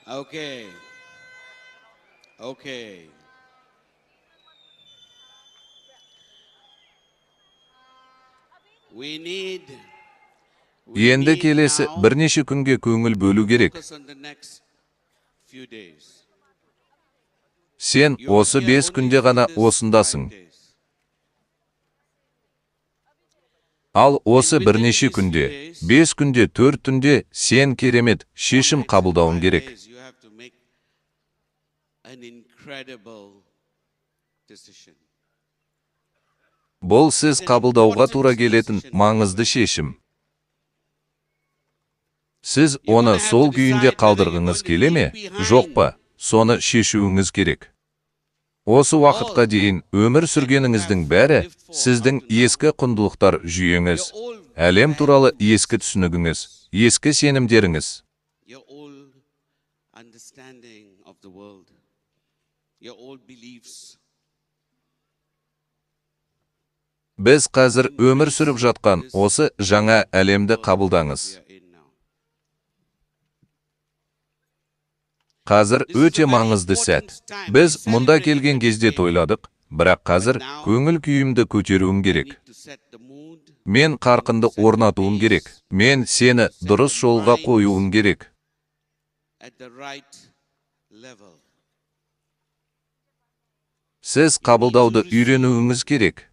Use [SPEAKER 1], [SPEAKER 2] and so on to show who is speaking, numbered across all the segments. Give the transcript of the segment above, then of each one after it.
[SPEAKER 1] Okay. Okay. We need
[SPEAKER 2] Енді келесі
[SPEAKER 1] now
[SPEAKER 2] бірнеше күнге көңіл бөлу керек.
[SPEAKER 1] focus on the next few days.
[SPEAKER 2] Сен
[SPEAKER 1] You are
[SPEAKER 2] осы
[SPEAKER 1] here
[SPEAKER 2] 5
[SPEAKER 1] only
[SPEAKER 2] күнде
[SPEAKER 1] for
[SPEAKER 2] ғана
[SPEAKER 1] this
[SPEAKER 2] осындасың.
[SPEAKER 1] 5 days.
[SPEAKER 2] Ал осы бірнеше күнде, 5 күнде, 4 түнде сен керемет шешім
[SPEAKER 1] Next
[SPEAKER 2] қабылдауың
[SPEAKER 1] 5
[SPEAKER 2] керек.
[SPEAKER 1] days, you have to make an incredible decision.
[SPEAKER 2] Бұл сіз қабылдауға тура келетін маңызды шешім. Сіз оны сол күйінде қалдырғыңыз келе ме, жоқ па, соны шешуіңіз керек. Осы уақытқа дейін өмір сүргеніңіздің бәрі сіздің ескі құндылықтар жүйеңіз, әлем туралы ескі түсінігіңіз, ескі сенімдеріңіз.
[SPEAKER 1] Your old understanding of the world. Your old beliefs.
[SPEAKER 2] Біз қазір өмір сүріп жатқан осы жаңа әлемді қабылдаңыз.
[SPEAKER 1] We are in now.
[SPEAKER 2] Қазір өте маңызды сәт. Біз мұнда келген кезде тойладық, бірақ қазір көңіл күйімді көтеруім керек.
[SPEAKER 1] Need to set the mood
[SPEAKER 2] Мен қарқынды орнатуым керек. Мен сені дұрыс жолға қоюым керек.
[SPEAKER 1] at the right level.
[SPEAKER 2] Сіз қабылдауды үйренуіңіз керек.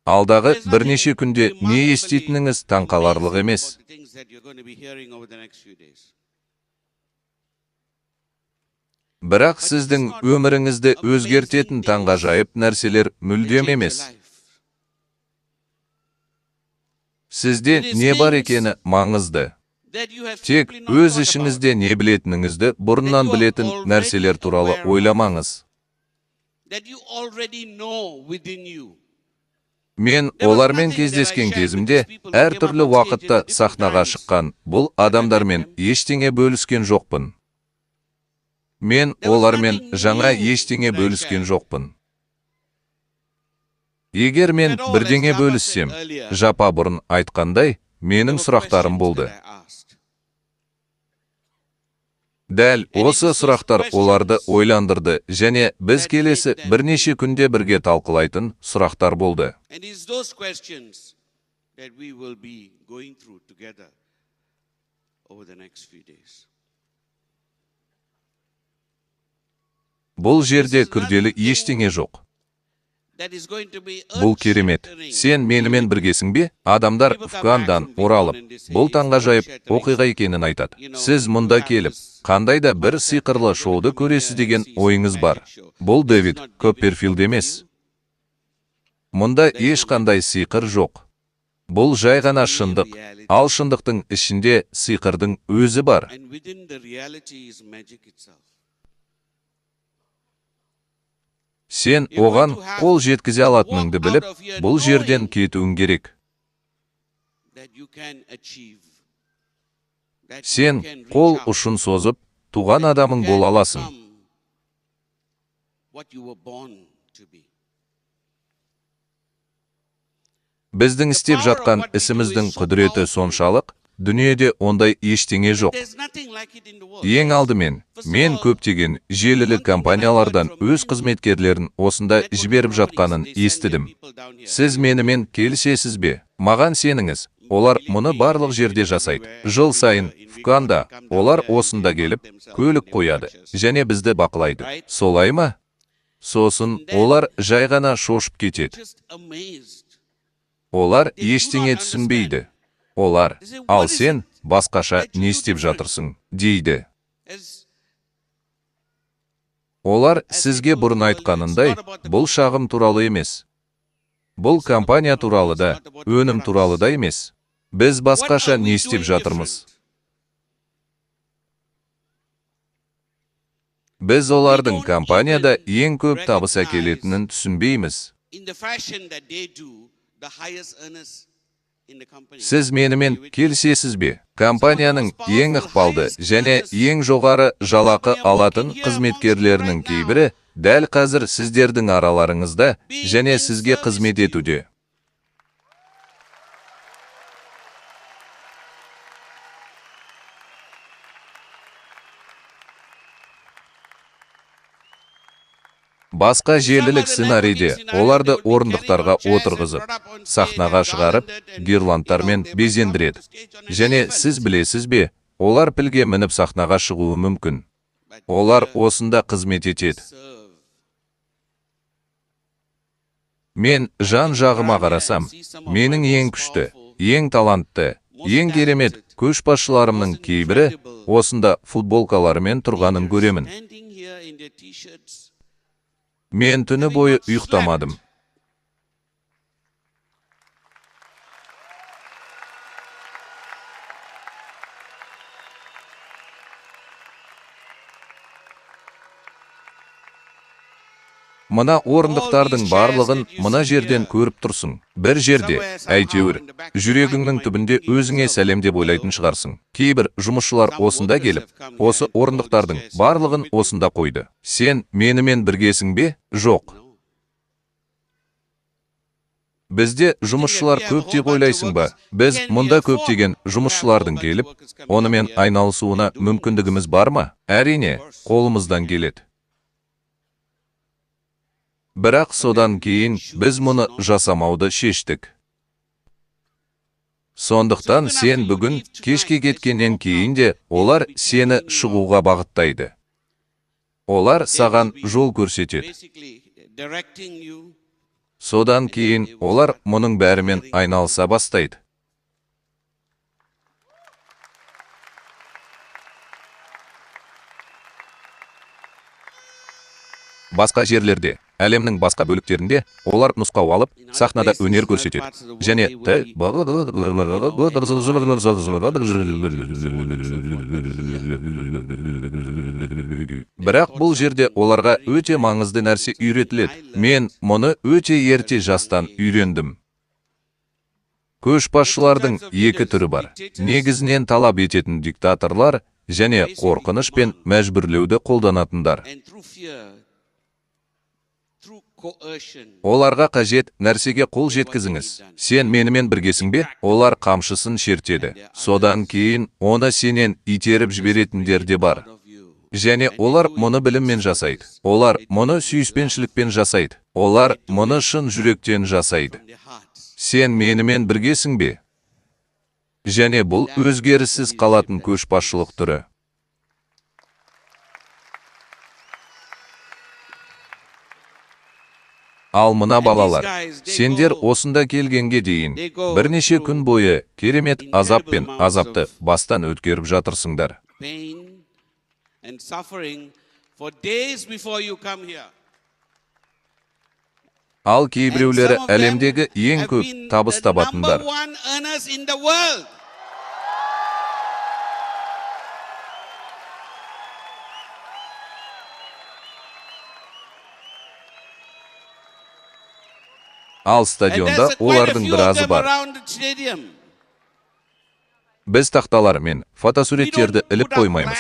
[SPEAKER 2] Алдағы бірнеше күнде не еститініңіз таңқаларлық емес.
[SPEAKER 1] About the things that you're going to be hearing over the next few days.
[SPEAKER 2] Бірақ сіздің өміріңізді өзгертетін таңғажайып нәрселер мүлдем емес. Сізде не бар екені маңызды.
[SPEAKER 1] That you have
[SPEAKER 2] Тек
[SPEAKER 1] simply not
[SPEAKER 2] өз
[SPEAKER 1] thought
[SPEAKER 2] ішіңізде не білетініңізді бұрыннан білетін нәрселер туралы ойламаңыз.
[SPEAKER 1] about. That you already know within you.
[SPEAKER 2] Мен олармен кездескен кезімде әртүрлі уақытта сахнаға шыққан бұл адамдармен ештеңе бөліскен жоқпын. Мен олармен жаңа ештеңе бөліскен жоқпын. Егер мен бірдеңе бөліссем, жапа бұрын айтқандай, менің сұрақтарым болды.
[SPEAKER 1] That I asked.
[SPEAKER 2] Дәл осы сұрақтар оларды ойландырды және біз келесі бірнеше күнде бірге талқылайтын сұрақтар болды.
[SPEAKER 1] And it's those questions that we will be going through together over the next few days.
[SPEAKER 2] Бұл жерде күрделі ештеңе жоқ.
[SPEAKER 1] That is going to be
[SPEAKER 2] Бұл керемет. Сен менімен біргесің бе? Адамдар Афгандан оралып, бұл таңғажайып оқиға екенін айтады. Сіз мұнда келіп, қандай да бір сиқырлы шоуды көресіз деген ойыңыз бар. Бұл Дэвид Копперфилд емес. Мұнда ешқандай сиқыр жоқ. Бұл жай ғана шындық, ал шындықтың ішінде сиқырдың өзі бар.
[SPEAKER 1] And within the reality is magic itself.
[SPEAKER 2] Сен оған қол жеткізе алатыныңды біліп, бұл жерден кетуің керек.
[SPEAKER 1] That you can achieve. That you
[SPEAKER 2] Сен
[SPEAKER 1] can reach
[SPEAKER 2] қол
[SPEAKER 1] out.
[SPEAKER 2] ұшын созып, туған адамың
[SPEAKER 1] Can
[SPEAKER 2] бола аласың.
[SPEAKER 1] become what you were born to be.
[SPEAKER 2] Біздің істеп жатқан ісіміздің құдіреті соншалық, дүниеде ондай ештеңе жоқ.
[SPEAKER 1] There's nothing like it in the world.
[SPEAKER 2] Ең алдымен, мен көптеген желілік компаниялардан өз қызметкерлерін осында жіберіп жатқанын естідім. Сіз менімен келісесіз бе? Маған сеніңіз. Олар мұны барлық жерде жасайды. Жыл сайын Афганда олар осында келіп, көлік қояды және бізді бақылайды. Солай ма? Сосын олар жай ғана шошып кетеді.
[SPEAKER 1] Just amazed.
[SPEAKER 2] Олар ештеңе түсінбейді. Олар, ал сен басқаша не істеп жатырсың, дейді.
[SPEAKER 1] As
[SPEAKER 2] Олар сізге бұрын айтқанындай, бұл шағым туралы емес. Бұл компания туралы да, өнім туралы да емес. Біз басқаша не істеп жатырмыз. Біз олардың компанияда ең көп табыс әкелетінін түсінбейміз.
[SPEAKER 1] in the fashion that they do, the highest earners in the company.
[SPEAKER 2] Сіз менімен келісесіз бе? Компанияның ең ықпалды және ең жоғары жалақы алатын қызметкерлерінің кейбірі дәл қазір сіздердің араларыңызда және сізге қызмет етуде. Басқа желілік сценарийде оларды орындықтарға отырғызып, сахнаға шығарып, гирландтармен безендіреді. Және сіз білесіз бе, олар пілге мініп сахнаға шығуы мүмкін. Олар осында қызмет етеді. Мен жан жағыма қарасам, менің ең күшті, ең талантты, ең керемет көшбасшыларымның кейбірі осында футболкаларымен тұрғанын көремін. Мен түні бойы ұйықтамадым. Мына орындықтардың барлығын мына жерден көріп тұрсың. Бір жерде, әйтеуір, жүрегіңнің түбінде өзіңе сәлем деп ойлайтын шығарсың. Кейбір жұмысшылар осында келіп, осы орындықтардың барлығын осында қойды. Сен менімен біргесің бе? Жоқ. Бізде жұмысшылар көп деп ойлайсың ба? Біз мұнда көптеген жұмысшылардың келіп, онымен айналысуына мүмкіндігіміз бар ма? Әрине, қолымыздан келеді. Бірақ содан кейін біз мұны жасамауды шештік. Сондықтан сен бүгін кешке кеткеннен кейін де олар сені шығуға бағыттайды. Олар саған жол көрсетеді. Содан кейін олар мұның бәрімен айналыса бастайды. Басқа жерлерде, әлемнің басқа бөліктерінде олар нұсқау алып, сахнада өнер көрсетеді. Және бірақ бұл жерде оларға өте маңызды нәрсе үйретіледі. Мен мұны өте ерте жастан үйрендім. Көшбасшылардың екі түрі бар. Негізінен талап ететін диктаторлар және қорқыныш пен мәжбүрлеуді қолданатындар. Оларға қажет нәрсеге қол жеткізіңіз. Сен менімен біргесің бе? Олар қамшысын шертеді. Содан кейін оны сенен итеріп жіберетіндер де бар. Және олар мұны біліммен жасайды. Олар мұны сүйіспеншілікпен жасайды. Олар мұны шын жүректен жасайды. Сен менімен біргесің бе? Және бұл өзгеріссіз қалатын көшбасшылық түрі. Ал мына балалар, сендер осында келгенге дейін бірнеше күн бойы керемет азап пен азапты бастан өткеріп жатырсыңдар. Ал кейбіреулері әлемдегі ең көп табыс табатындар. Ал стадионда олардың біразы бар. Біз тақталар мен фотосуреттерді іліп қоймаймыз.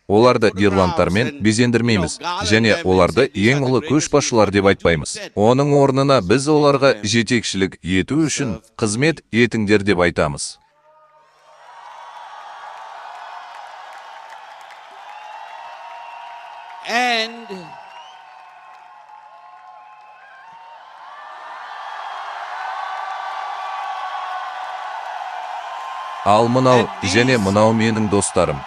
[SPEAKER 2] Оларды гирландтармен безендірмейміз, және оларды ең ұлы көшбасшылар деп айтпаймыз. Оның орнына біз оларға жетекшілік ету үшін қызмет етіңдер деп айтамыз. Ал мынау және мынау менің достарым.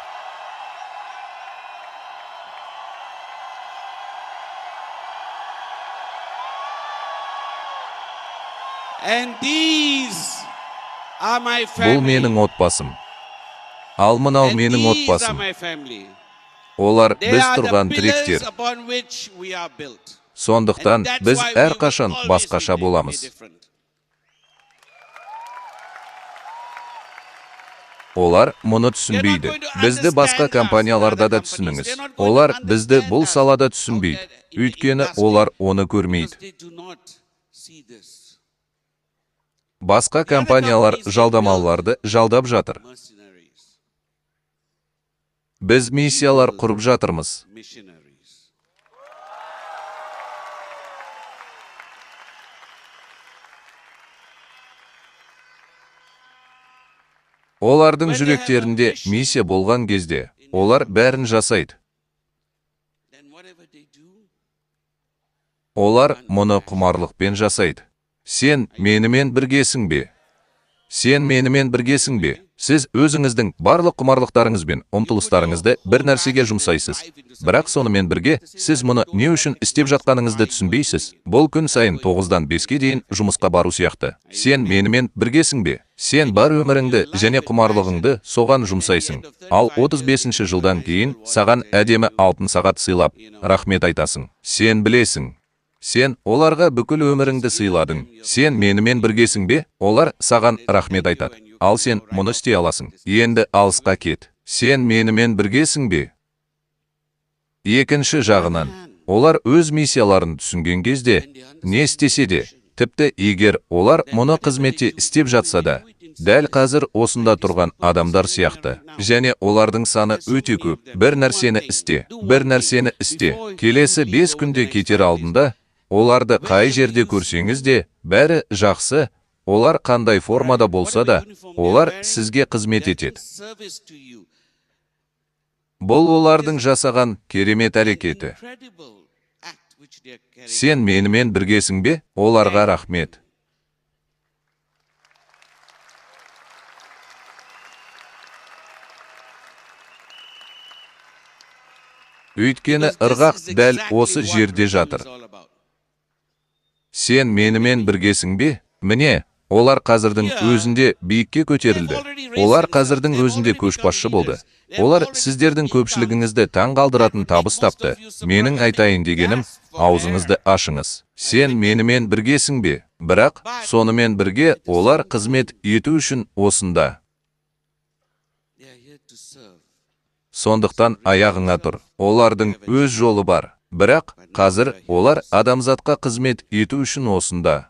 [SPEAKER 2] Бұл менің отбасым. Ал мынау менің отбасым. Олар біз тұрған тіректер. Сондықтан біз әрқашан басқаша боламыз. Олар мұны түсінбейді. Бізді басқа компанияларда да түсініңіз. Олар бізді бұл салада түсінбейді. Өйткені олар оны көрмейді. Басқа компаниялар жалдамалыларды жалдап жатыр. Біз миссиялар құрып жатырмыз. Олардың жүректерінде миссия болған кезде, олар бәрін жасайды. Олар мұны құмарлықпен жасайды. Сен менімен біргесің бе? Сен менімен біргесің бе? Сіз өзіңіздің барлық құмарлықтарыңыз бен ұмтылыстарыңызды бір нәрсеге жұмсайсыз. Бірақ сонымен бірге, сіз мұны не үшін істеп жатқаныңызды түсінбейсіз. Бұл күн сайын 9-дан 5-ке дейін жұмысқа бару сияқты. Сен менімен біргесің бе? Сен бар өміріңді және құмарлығыңды соған жұмсайсың. Ал 35-ші жылдан кейін саған әдемі алтын сағат сыйлап, рахмет айтасың. Сен білесің. Сен оларға бүкіл өміріңді сыйладың. Сен менімен біргесің бе? Олар саған рахмет айтады. Ал сен мұны істей аласың. Енді алысқа кет. Сен менімен біргесің бе? Екінші жағынан, олар өз миссияларын түсінген кезде, не істесе де, тіпті егер олар мұны қызметте істеп жатса да, дәл қазір осында тұрған адамдар сияқты. Және олардың саны өте көп. Бір нәрсені істе. Келесі 5 күнде кетер алдында, оларды қай жерде көрсеңіз де, бәрі жақсы, олар қандай формада болса да, олар сізге қызмет етеді. Бұл олардың жасаған керемет әрекеті. Сен менімен біргесің бе? Оларға рахмет. Өйткені ырғақ дәл осы жерде жатыр. Сен менімен біргесің бе? Міне, олар қазірдің өзінде биікке көтерілді. Олар қазірдің өзінде көшбасшы болды. Олар сіздердің көпшілігіңізді таң қалдыратын табыс тапты. Менің айтайын дегенім, аузыңызды ашыңыз. Сен менімен біргесің бе? Бірақ, сонымен бірге олар қызмет ету үшін осында. Сондықтан аяғыңа тұр. Олардың өз жолы бар. Бірақ, қазір олар адамзатқа қызмет ету үшін осында.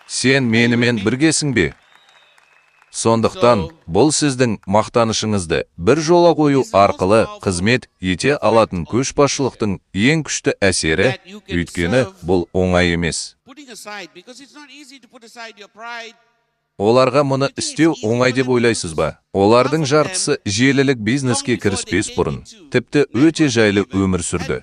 [SPEAKER 2] Сен менімен біргесің бе? Сондықтан, бұл сіздің мақтанышыңызды бір жола қою арқылы қызмет ете алатын көшбасшылықтың ең күшті әсері, өйткені бұл оңай емес. Оларға мұны істеу оңай деп ойлайсыз ба? Олардың жартысы желілік бизнеске кіріспес бұрын, тіпті өте жайлы өмір сүрді.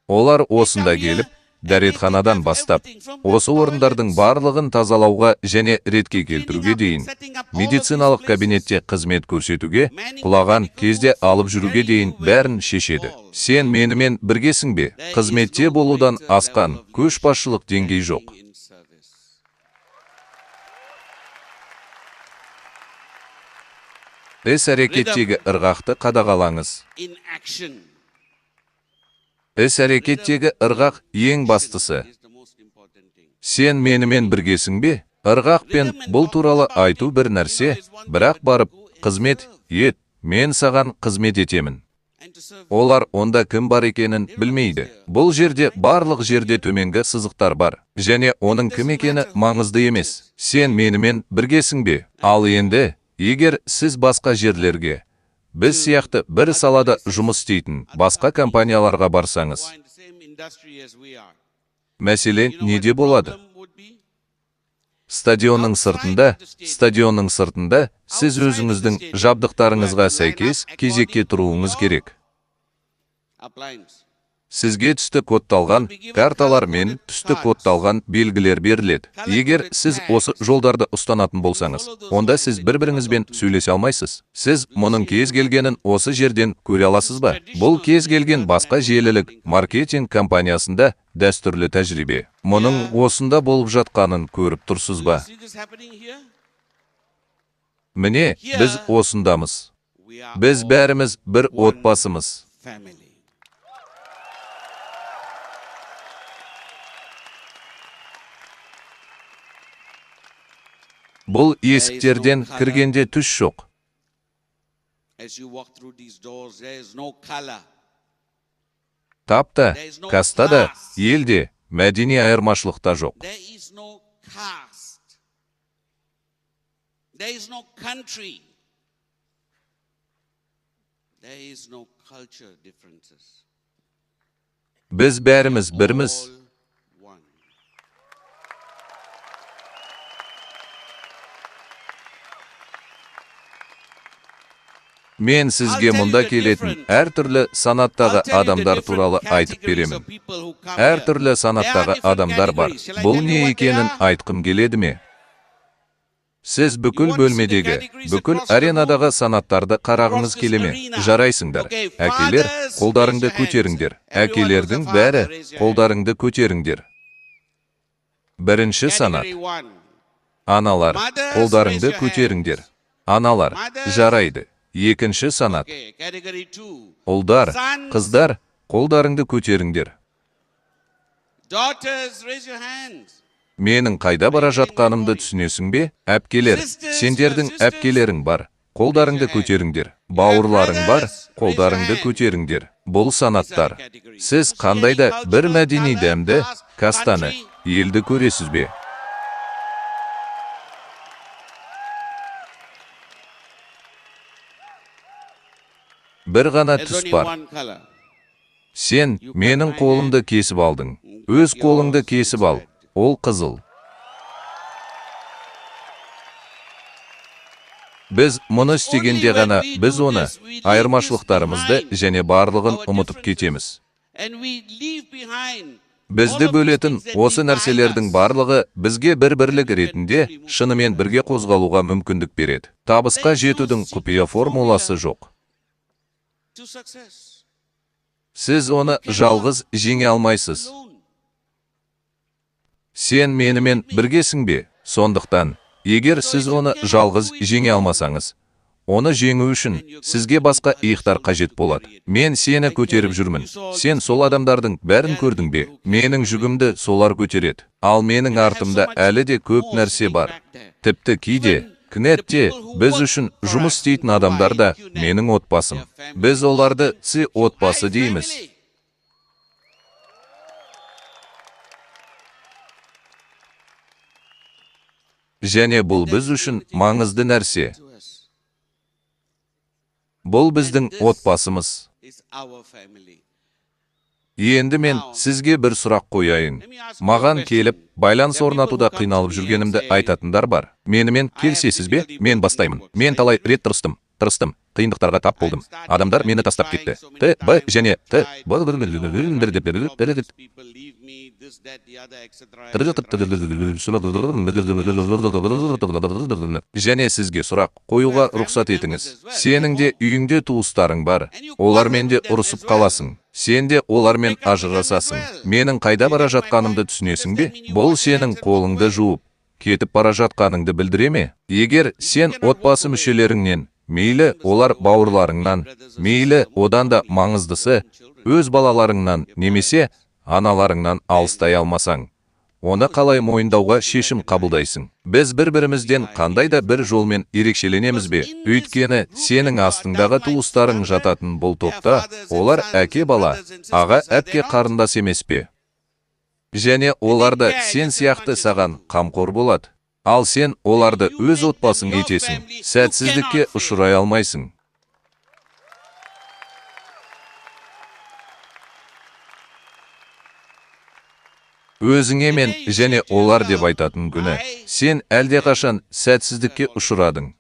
[SPEAKER 2] Олар осында келіп, дәретханадан бастап, осы орындардың барлығын тазалауға және ретке келтіруге дейін, медициналық кабинетте қызмет көрсетуге, құлаған кезде алып жүруге дейін бәрін шешеді. Сен менімен біргесің бе? Қызметте болудан асқан көшбасшылық деңгей жоқ. Іс-әрекеттегі ырғақты қадағалаңыз. Іс-әрекеттегі ырғақ ең бастысы. Сен менімен біргесің бе? Ырғақ пен бұл туралы айту бір нәрсе, бірақ барып, қызмет ет, мен саған қызмет етемін. Олар онда кім бар екенін білмейді. Бұл жерде барлық жерде төменгі сызықтар бар, және оның кім екені маңызды емес. Сен менімен біргесің бе? Ал енді, егер сіз басқа жерлерге, біз сияқты бір салада жұмыс істейтін басқа компанияларға барсаңыз, мәселе неде болады? Стадионның сыртында сіз өзіңіздің жабдықтарыңызға сәйкес кезекке тұруыңыз керек. Сізге түсті кодталған карталар мен түсті кодталған белгілер беріледі. Егер сіз осы жолдарды ұстанатын болсаңыз, онда сіз бір-біріңізбен сөйлесе алмайсыз. Сіз мұның кез келгенін осы жерден көре аласыз ба? Бұл кез келген басқа желілік маркетинг компаниясында дәстүрлі тәжірибе. Мұның осында болып жатқанын көріп тұрсыз ба? Міне, біз осындамыз. Біз бәріміз бір отбасымыз. Бұл есіктерден кіргенде түс жоқ. Тапта, кастада, елде, мәдени айырмашылықта жоқ. Біз бәріміз бірміз. Мен сізге мұнда келетін әртүрлі санаттағы адамдар туралы айтып беремін. Әртүрлі санаттағы адамдар бар. Бұл не екенін айтқым келеді ме? Сіз бүкіл бөлмедегі, бүкіл аренадағы санаттарды қарағыңыз келе ме? Жарайсыңдар. Әкелер, қолдарыңды көтеріңдер. Әкелердің бәрі, қолдарыңды көтеріңдер. Бірінші санат. Аналар, қолдарыңды көтеріңдер. Аналар, жарайды. Екінші санат. Ұлдар, қыздар, қолдарыңды көтеріңдер. Менің қайда бара жатқанымды түсінесің бе? Әпкелер, сендердің әпкелерің бар. Қолдарыңды көтеріңдер. Бауырларың бар, қолдарыңды көтеріңдер. Бұл санаттар. Сіз қандайда бір мәдени дәмді, кастаны, елді көресіз бе? Бір ғана түс бар. Сен менің қолымды кесіп алдың. Өз қолыңды кесіп ал. Ол қызыл. Біз мұны істегенде ғана біз оны, айырмашылықтарымызды және барлығын ұмытып кетеміз. Бізді бөлетін осы нәрселердің барлығы бізге бір-бірлік ретінде шынымен бірге қозғалуға мүмкіндік береді. Табысқа жетудің құпия формуласы жоқ. Сіз оны жалғыз жеңе алмайсыз. Сен менімен біргесің бе? Сондықтан, егер сіз оны жалғыз жеңе алмасаңыз, оны жеңу үшін сізге басқа иықтар қажет болады. Мен сені көтеріп жүрмін. Сен сол адамдардың бәрін көрдің бе? Менің жүгімді солар көтереді. Ал менің артымда әлі де көп нәрсе бар. Тіпті кейде, кінетте, біз үшін жұмыс істейтін адамдар да менің отбасым. Біз оларды С отбасы дейміз. Және бұл біз үшін маңызды нәрсе. Бұл біздің отбасымыз. Енді мен сізге бір сұрақ қояйын. Маған келіп, байланыс орнатуда қиналып жүргенімді айтатындар бар. Менімен келісесіз бе? Мен бастаймын. Мен талай рет тырыстым. Қиындықтарға тап болдым. Адамдар мені тастап кетті. Т, Б және Т. Және сізге сұрақ қоюға рұқсат етіңіз. Сенің де үйіңде туыстарың бар. Олармен де ұрысып қаласың. Сен де олармен ажырасасың. Менің қайда бара жатқанымды түсінесің бе? Бұл сенің қолыңды жуып, кетіп бара жатқаныңды білдіре ме? Егер сен отбасы мүшелеріңнен, мейлі олар бауырларыңнан, мейлі одан да маңыздысы, өз балаларыңнан немесе аналарыңнан алыстай алмасаң, оны қалай мойындауға шешім қабылдайсың? Біз бір-бірімізден қандайда бір жолмен ерекшеленеміз бе? Өйткені сенің астыңдағы туыстарың жататын бұл топта, олар әке бала, аға әпке қарындас емес пе? Және олар да сен сияқты саған қамқор болады. Ал сен оларды өз отбасың етесің. Сәтсіздікке ұшырай алмайсың. Өзіңе мен және олар деп айтатын күні, сен әлдеқашан сәтсіздікке ұшырадың.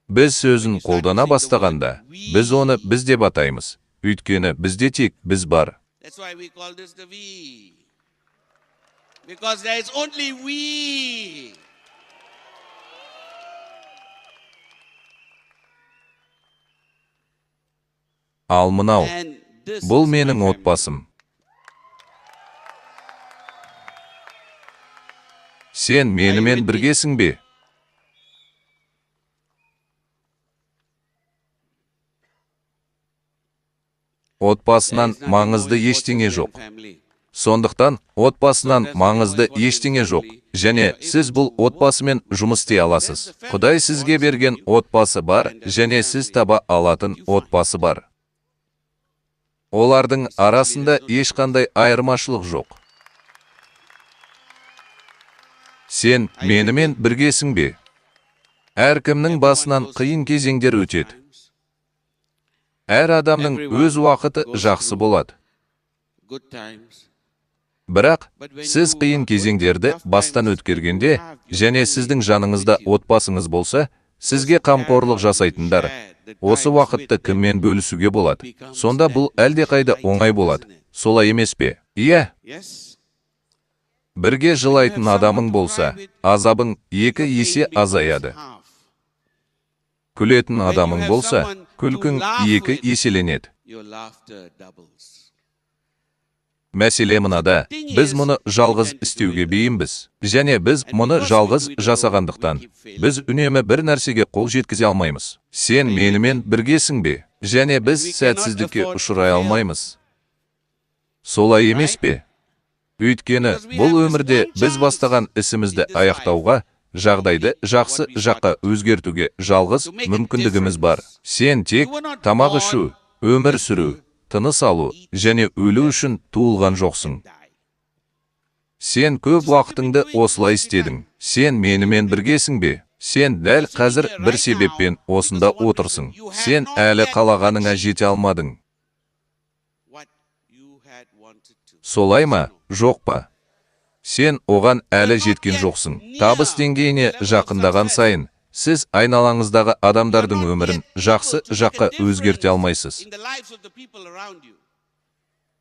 [SPEAKER 2] Біз сөзін қолдана бастағанда, біз оны біз деп атаймыз. Өйткені бізде тек біз бар.
[SPEAKER 1] Because there is only we.
[SPEAKER 2] Ал мынау, бұл менің отбасым. Сен менімен біргесің бе? Отбасынан маңызды ештеңе жоқ. Сондықтан, отбасынан маңызды ештеңе жоқ. Және сіз бұл отбасымен жұмыс істей аласыз. Құдай сізге берген отбасы бар, және сіз таба алатын отбасы бар. Олардың арасында ешқандай айырмашылық жоқ. Сен менімен біргесің бе? Әркімнің басынан қиын кезеңдер өтеді. Әр адамның өз уақыты жақсы болады. Бірақ, сіз қиын кезеңдерді бастан өткергенде, және сіздің жаныңызда отбасыңыз болса, сізге қамқорлық жасайтындар. Осы уақытты кіммен бөлісуге болады? Сонда бұл әлдеқайда оңай болады. Солай емес пе? Иә. Бірге жылайтын адамың болса, азабың 2 есе азаяды. Күлетін адамың болса, күлкің 2 еселенеді. Мәселе мынада, біз мұны жалғыз істеуге бейімбіз. Және біз мұны жалғыз жасағандықтан, біз үнемі бір нәрсеге қол жеткізе алмаймыз. Сен менімен біргесің бе? Және біз сәтсіздікке ұшырай алмаймыз. Солай емес пе? Өйткені бұл өмірде біз бастаған ісімізді аяқтауға, жағдайды жақсы жаққа өзгертуге жалғыз мүмкіндігіміз бар. Сен тек тамақ ішу, өмір сүру, тыныс алу және өлу үшін туылған жоқсың. Сен көп уақытыңды осылай істедің. Сен менімен біргесің бе? Сен дәл қазір бір себеппен осында отырсың. Сен әлі қалағаныңа жете алмадың. Солай ма, жоқ па? Сен оған әлі жеткен жоқсың. Табыс деңгейіне жақындаған сайын, сіз айналаңыздағы адамдардың өмірін жақсы жаққа өзгерте алмайсыз.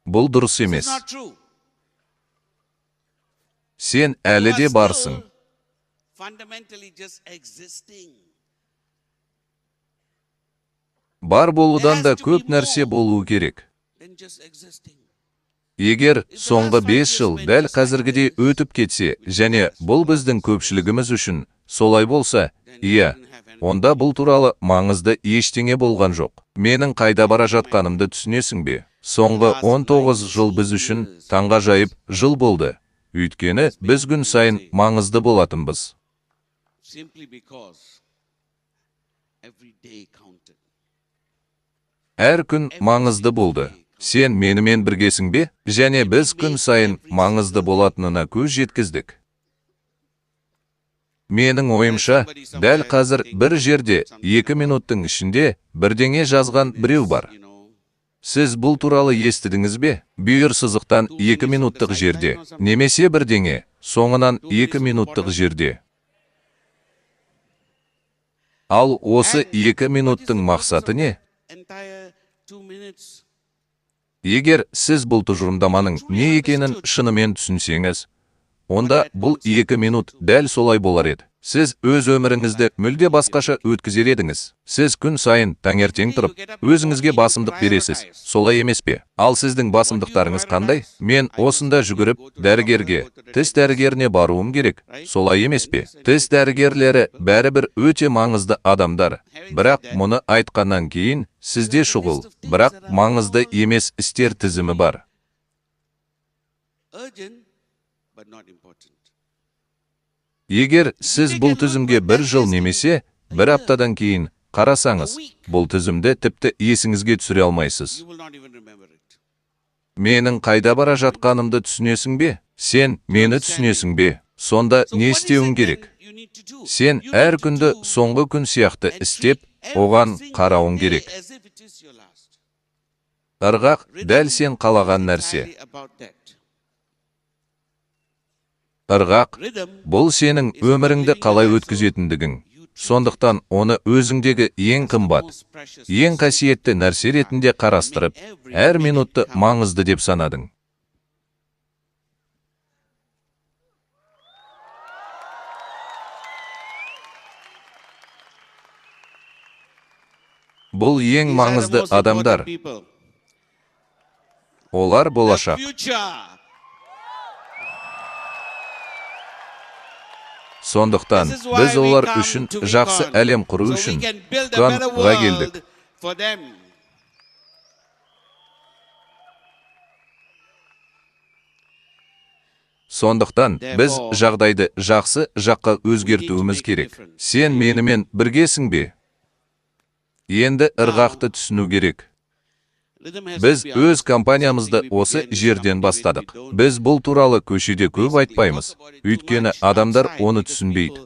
[SPEAKER 2] Бұл дұрыс емес. Сен әлі де барсың. Бар болудан да көп нәрсе болуы керек. Егер соңғы 5 жыл дәл қазіргідей өтіп кетсе, және бұл біздің көпшілігіміз үшін солай болса, иә, онда бұл туралы маңызды ештеңе болған жоқ. Менің қайда бара жатқанымды түсінесің бе? Соңғы 19 жыл біз үшін таңғажайып жыл болды. Өйткені біз күн сайын маңызды болатынбыз. Әр күн маңызды болды. Сен менімен біргесің бе? Және біз күн сайын маңызды болатынына көз жеткіздік. Менің ойымша, дәл қазір бір жерде 2 минуттың ішінде бірдеңе жазған біреу бар. Сіз бұл туралы естідіңіз бе? Бүйір сызықтан 2 минуттық жерде, немесе бірдеңе, соңынан 2 минуттық жерде. Ал осы 2 минуттың мақсаты не? Егер сіз бұл тұжырымдаманың не екенін шынымен түсінсеңіз, онда бұл 2 минут дәл солай болар еді. Сіз өз өміріңізді мүлде басқаша өткізер едіңіз. Сіз күн сайын таңертең тұрып, өзіңізге басымдық бересіз. Солай емес пе? Ал сіздің басымдықтарыңыз қандай? Мен осында жүгіріп, дәрігерге, тіс дәрігеріне баруым керек. Солай емес пе? Тіс дәрігерлері бәрібір өте маңызды адамдар. Бірақ мұны айтқаннан кейін, сізде шұғыл, бірақ маңызды емес істер тізімі бар. Егер сіз бұл тізімге 1 жыл немесе 1 аптадан кейін қарасаңыз, бұл тізімді тіпті есіңізге түсіре алмайсыз. Менің қайда бара жатқанымды түсінесің бе? Сен мені түсінесің бе? Сонда не істеуің керек? Сен әр күнді соңғы күн сияқты істеп, оған қарауың керек. Ырғақ дәл сен қалаған нәрсе. Ырғақ, бұл сенің өміріңді қалай өткізетіндігің. Сондықтан оны өзіңдегі ең қымбат, ең қасиетті нәрсе ретінде қарастырып, әр минутты маңызды деп санадың. Бұл ең маңызды адамдар. Олар болашақ. Сондықтан, біз олар үшін жақсы әлем құру үшін Фуканға келдік. Сондықтан, біз жағдайды жақсы жаққа өзгертуіміз керек. Сен менімен біргесің бе? Енді ырғақты түсіну керек. Біз өз компаниямызды осы жерден бастадық. Біз бұл туралы көшеде көп айтпаймыз, өйткені адамдар оны түсінбейді.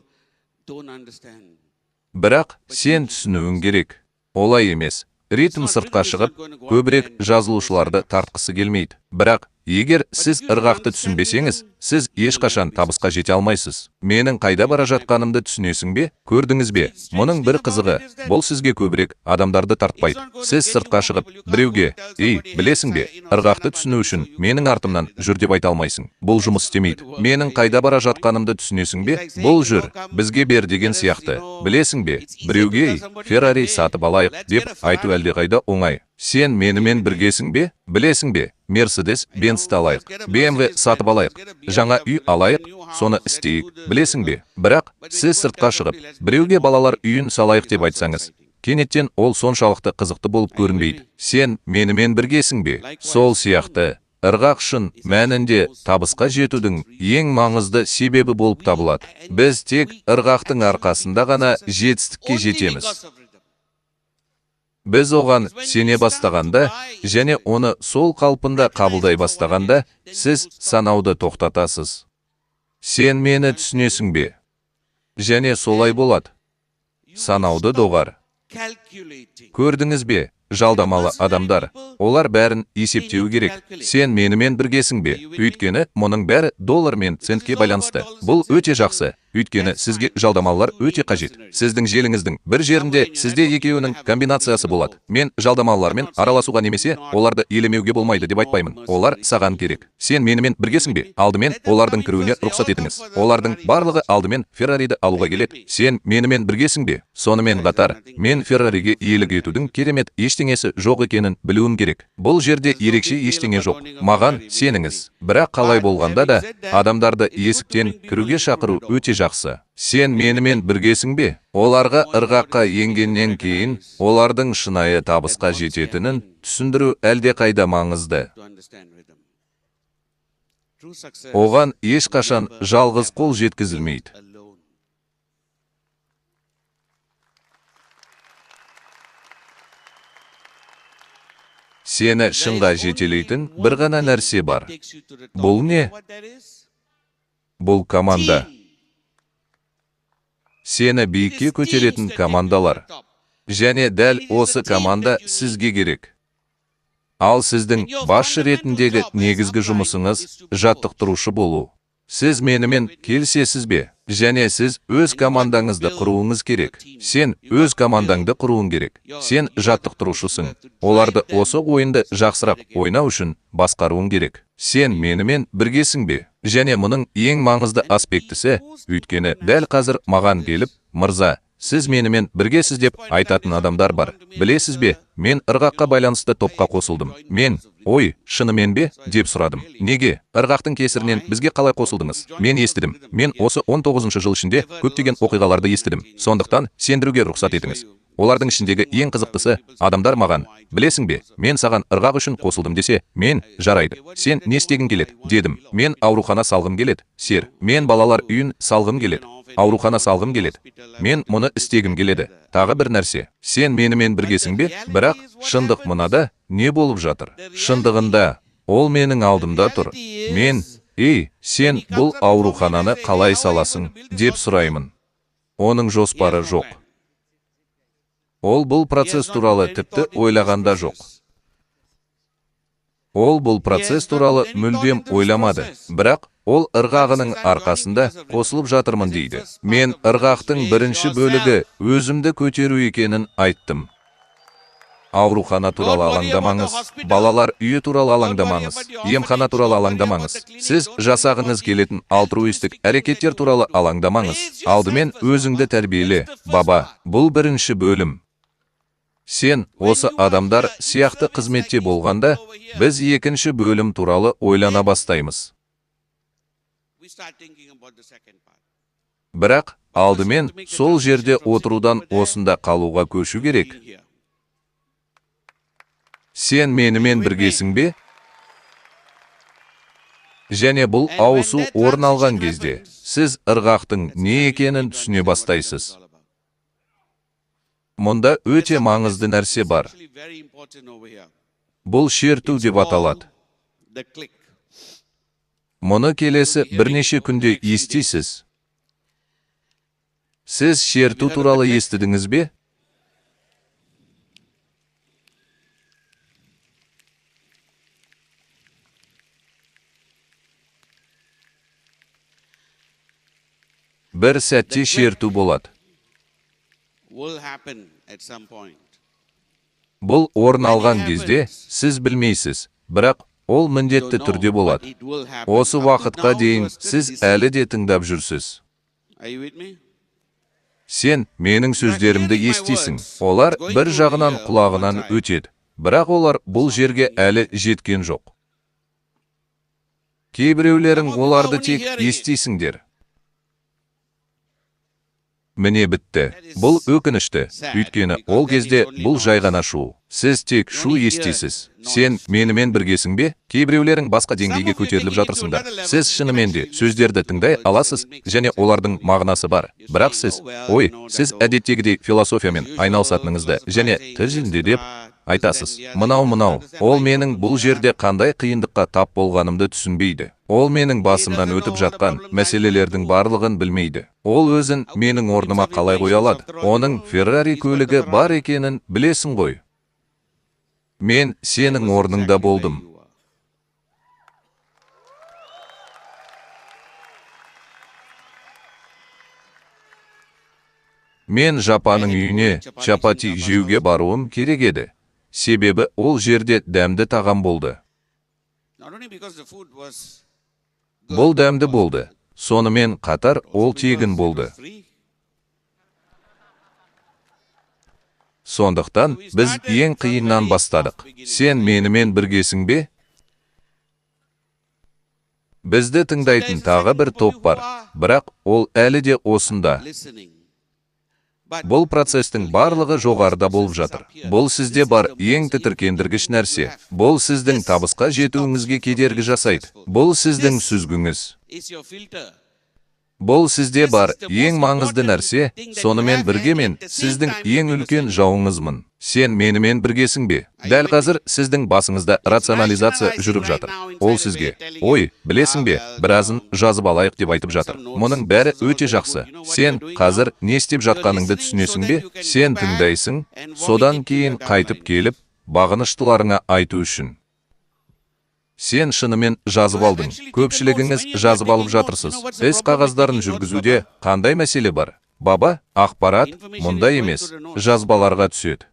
[SPEAKER 2] Бірақ сен түсінуің керек. Олай емес. Ритм сыртқа шығып, көбірек жазылушыларды тартқысы келмейді. Бірақ Егер сіз ырғақты түсінбесеңіз, сіз ешқашан табысқа жете алмайсыз. Менің қайда бара жатқанымды түсінесің бе? Көрдіңіз бе? Мұның бір қызығы, бұл сізге көбірек адамдарды тартпайды. Сіз сыртқа шығып, біреуге, білесің бе, ырғақты түсіну үшін менің артымнан жүр деп айта алмайсың. Бұл жұмыс істемейді. Менің қайда бара жатқанымды түсінесің бе? Бұл жүр, бізге бер деген сияқты. Білесің бе, біреуге, Феррари сатып алайық деп айту әлдеқайда оңай. Сен менімен біргесің бе? Білесің бе? Мерседес Бенцті алайық, BMW сатып алайық, жаңа үй алайық, соны істейік. Білесің бе? Бірақ сіз сыртқа шығып, біреуге балалар үйін салайық деп айтсаңыз, кенеттен ол соншалықты қызықты болып көрінбейді. Сен менімен біргесің бе? Сол сияқты. Ырғақ шын мәнінде табысқа жетудің ең маңызды себебі болып табылады. Біз тек ырғақтың арқасында ғана жетістікке жетеміз. Біз оған сене бастағанда және оны сол қалпында қабылдай бастағанда, сіз санауды тоқтатасыз. Сен мені түсінесің бе? Және солай болады. Санауды доғар. Көрдіңіз бе? Жалдамалы адамдар, олар бәрін есептеу керек. Сен менімен біргесің бе? Өйткені мұның бәрі доллар мен центке байланысты. Бұл өте жақсы. Өйткені сізге жалдамалылар өте қажет. Сіздің желіңіздің бір жерінде сізде екеуінің комбинациясы болады. Мен жалдамалылармен араласуға немесе оларды елемеуге болмайды деп айтпаймын. Олар саған керек. Сен менімен біргесің бе? Алдымен олардың кіруіне рұқсат етіңіз. Олардың барлығы алдымен Феррариді алуға келеді. Сен менімен біргесің бе? Сонымен қатар, мен Феррариге иелік етудің керемет ештеңесі жоқ екенін білуім керек. Бұл жерде ерекше ештеңе жоқ. Маған сеніңіз. Бірақ қалай болғанда да, адамдарды есіктен кіруге шақыру өте жақсы. Сен менімен біргесің бе? Оларға ырғаққа енгеннен кейін, олардың шынайы табысқа жететінін түсіндіру әлдеқайда маңызды. Оған ешқашан жалғыз қол жеткізілмейді. Сені шыңға жетелейтін бір ғана нәрсе бар. Бұл не? Бұл команда. Сені биікке көтеретін командалар. Және дәл осы команда сізге керек. Ал сіздің басшы ретіндегі негізгі жұмысыңыз жаттықтырушы болу. Сіз менімен келісесіз бе? Және сіз өз командаңызды құруыңыз керек. Сен өз командаңды құруың керек. Сен жаттықтырушысың. Оларды осы ойынды жақсырақ ойнау үшін басқаруың керек. Сен менімен біргесің бе? Және мұның ең маңызды аспектісі, өйткені дәл қазір маған келіп, мырза, сіз менімен біргесіз деп айтатын адамдар бар. Білесіз бе, мен ырғаққа байланысты топқа қосылдым. Мен, шынымен бе? Деп сұрадым. Неге? Ырғақтың кесірінен бізге қалай қосылдыңыз? Мен естідім. Мен осы 19 жыл ішінде көптеген оқиғаларды естідім. Сондықтан сендіруге рұқсат етіңіз. Олардың ішіндегі ең қызықтысы, адамдар маған, білесің бе, мен саған ырғақ үшін қосылдым десе, мен, жарайды. Сен не істегің келеді? Дедім. Мен аурухана салғым келеді. Сер, мен балалар үйін салғым келеді. Аурухана салғым келеді. Мен мұны істегім келеді. Тағы бір нәрсе. Сен менімен біргесің бе? Бірақ шындық мынада не болып жатыр? Шындығында, ол менің алдымда тұр. Мен, сен бұл аурухананы қалай саласың деп сұраймын. Оның жоспары жоқ. Ол бұл процесс туралы тіпті ойлағанда жоқ. Ол бұл процесс туралы мүлдем ойламады. Бірақ ол ырғағының арқасында қосылып жатырмын дейді. Мен ырғақтың бірінші бөлігі өзімді көтеру екенін айттым. Аурухана туралы алаңдамаңыз, балалар үйі туралы алаңдамаңыз, емхана туралы алаңдамаңыз. Сіз жасағыңыз келетін алтруистік әрекеттер туралы алаңдамаңыз. Алдымен өзіңді тәрбиеле, баба. Бұл бірінші бөлім. Сен осы адамдар сияқты қызметте болғанда, біз екінші бөлім туралы ойлана бастаймыз. Бірақ алдымен сол жерде отырудан осында қалуға көшу керек. Сен менімен біргесің бе? Және бұл ауысу орын алған кезде, сіз ырғақтың не екенін түсіне бастайсыз. Мұнда өте маңызды нәрсе бар. Бұл шерту деп аталады. Мұны келесі бірнеше күнде естисіз. Сіз шерту туралы естідіңіз бе? бір сәтте шерту болады.
[SPEAKER 1] will happen at some point.
[SPEAKER 2] Бұл орын алған кезде сіз білмейсіз, бірақ ол міндетті түрде болады. Осы уақытқа дейін сіз әлі де тыңдап жүрсіз.
[SPEAKER 1] Are you with me?
[SPEAKER 2] Сен менің сөздерімді естисің. Олар бір жағынан құлағынан өтеді, бірақ олар бұл жерге әлі жеткен жоқ. Кейбіреулерің оларды тек естисіңдер. Міне бітті. Бұл өкінішті, өйткені ол кезде бұл жай ғана шу. Сіз тек шу естисіз. Сен менімен біргесің бе? Кейбіреулерің басқа деңгейге көтеріліп жатырсыңдар. Сіз шынымен де сөздерді тыңдай аласыз, және олардың мағынасы бар. Бірақ сіз, сіз әдеттегідей философиямен айналысатыныңызды және тілінде деп айтасыз. Мынау, ол менің бұл жерде қандай қиындыққа тап болғанымды түсінбейді. Ол менің басымнан өтіп жатқан мәселелердің барлығын білмейді. Ол өзін менің орныма қалай қоя алады? Оның Феррари көлігі бар екенін білесің ғой. Мен сенің орныңда болдым. Мен Жапаның үйіне чапати жеуге баруым керек еді. Себебі ол жерде дәмді тағам болды. Бұл дәмді болды. Сонымен қатар ол тегін болды. Сондықтан біз ең қиыннан бастадық. Сен менімен біргесің бе? Бізді тыңдайтын тағы бір топ бар, бірақ ол әлі де осында. Бұл процестің барлығы жоғарыда болып жатыр. Бұл сізде бар ең тітіркендіргіш нәрсе. Бұл сіздің табысқа жетуіңізге кедергі жасайды. Бұл сіздің сүзгіңіз. Бұл сізде бар ең маңызды нәрсе, сонымен бірге мен сіздің ең үлкен жауыңызмын. Сен менімен біргесің бе? Дәл қазір сіздің басыңызда рационализация жүріп жатыр. Ол сізге, білесің бе, біразын жазып алайық деп айтып жатыр. Мұның бәрі өте жақсы. Сен қазір не істеп жатқаныңды түсінесің бе? Сен тыңдайсың, содан кейін қайтып келіп, бағыныштыларыңа айту үшін. Сен шынымен жазып алдың. Көпшілігіңіз жазып алып жатырсыз. Іс қағаздарын жүргізуде қандай мәселе бар? Баба, ақпарат мұнда емес, жазбаларға түседі.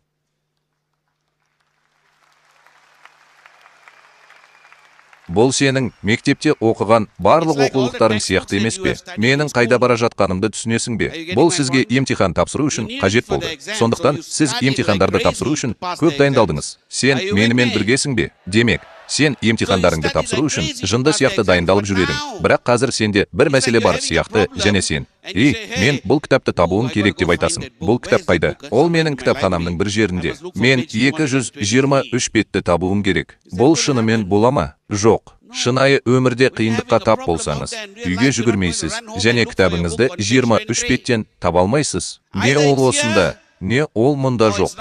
[SPEAKER 2] Бұл сенің мектепте оқыған барлық оқулықтарың сияқты емес пе? Менің қайда бара жатқанымды түсінесің бе? Бұл сізге емтихан тапсыру үшін қажет болды. Сондықтан сіз емтихандарды тапсыру үшін көп дайындалдыңыз. Сен менімен біргесің бе? Демек, сен емтихандарыңды тапсыру үшін жынды сияқты дайындалып жүредің. Бірақ қазір сенде бір мәселе бар сияқты, және сен, мен бұл кітапты табуым керек деп айтасың. Бұл кітап қайда? Ол менің кітапханамның бір жерінде. Мен 223 бетті табуым керек. Бұл шынымен бола ма? Жоқ. Шынайы өмірде қиындыққа тап болсаңыз, үйге жүгірмейсіз, және кітабыңызды 23 беттен таба алмайсыз. Не ол осында, не ол мұнда жоқ.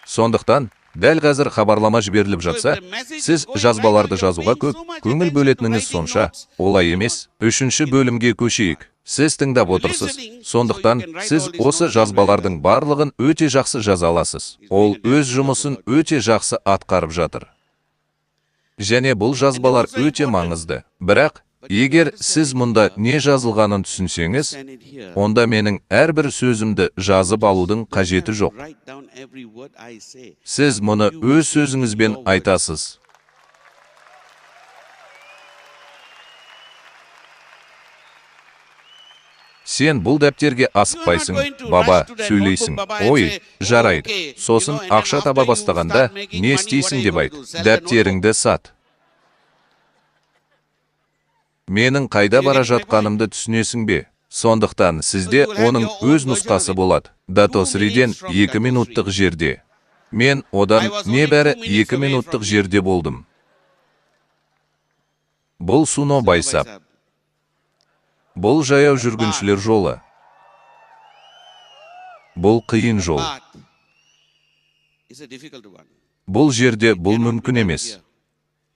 [SPEAKER 2] Сондықтан, дәл қазір хабарлама жіберіліп жатса, сіз жазбаларды жазуға көп көңіл бөлетініңіз сонша, олай емес. 3-ші бөлімге көшейік. Сіз тыңдап отырсыз. Сондықтан, сіз осы жазбалардың барлығын өте жақсы жаза аласыз. Ол өз жұмысын өте жақсы атқарып жатыр. Және бұл жазбалар өте маңызды. Бірақ, егер сіз мұнда не жазылғанын түсінсеңіз, онда менің әрбір сөзімді жазып алудың қажеті жоқ. Сіз мұны өз сөзіңізбен айтасыз. Сен бұл дәптерге асықпайсың, баба, сөйлейсің. Жарайды. Сосын ақша таба бастағанда не істейсің деп айт. Дәптеріңді сат. Менің қайда бара жатқанымды түсінесің бе? Сондықтан сізде оның өз нұсқасы болады. Датосриден 2 минуттық жерде. Мен одан небәрі 2 минуттық жерде болдым. Бұл Суно Байсап. Бұл жаяу жүргіншілер жолы. Бұл қиын жол. Бұл жерде бұл мүмкін емес.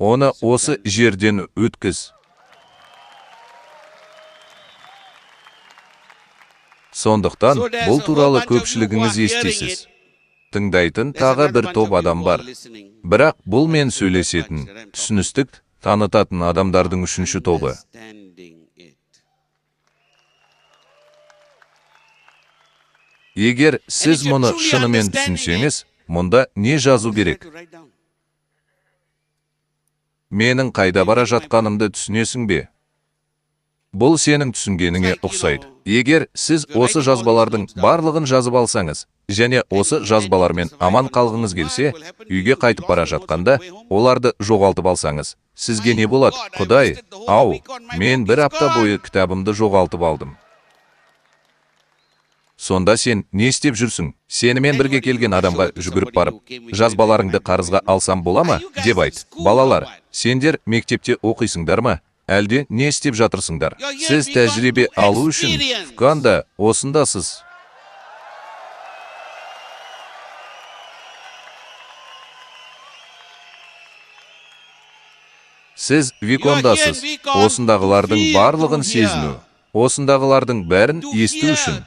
[SPEAKER 2] Оны осы жерден өткіз. Сондықтан, бұл туралы көпшілігіңіз естисіз. тыңдайтын тағы бір топ адам бар. Бірақ бұл мен сөйлесетін, түсіністік танытатын адамдардың үшінші тобы. Егер сіз мұны шынымен түсінсеңіз, мұнда не жазу керек? Менің қайда бара жатқанымды түсінесің бе? Бұл сенің түсінгеніңе ұқсайды. Егер сіз осы жазбалардың барлығын жазып алсаңыз, және осы жазбалармен аман қалғыңыз келсе, үйге қайтып бара жатқанда, оларды жоғалтып алсаңыз, сізге не болады? Құдай, ау, мен бір апта бойы кітабымды жоғалтып алдым. Сонда сен не істеп жүрсің? Сенімен бірге келген адамға жүгіріп барып, жазбаларыңды қарызға алсам бола ма? Деп айт. Балалар, сендер мектепте оқисыңдар ма? Әлде не істеп жатырсыңдар? Сіз тәжірибе алу үшін Фуканда осындасыз. Сіз Викондасыз. Осындағылардың барлығын сезіну, осындағылардың бәрін есту үшін.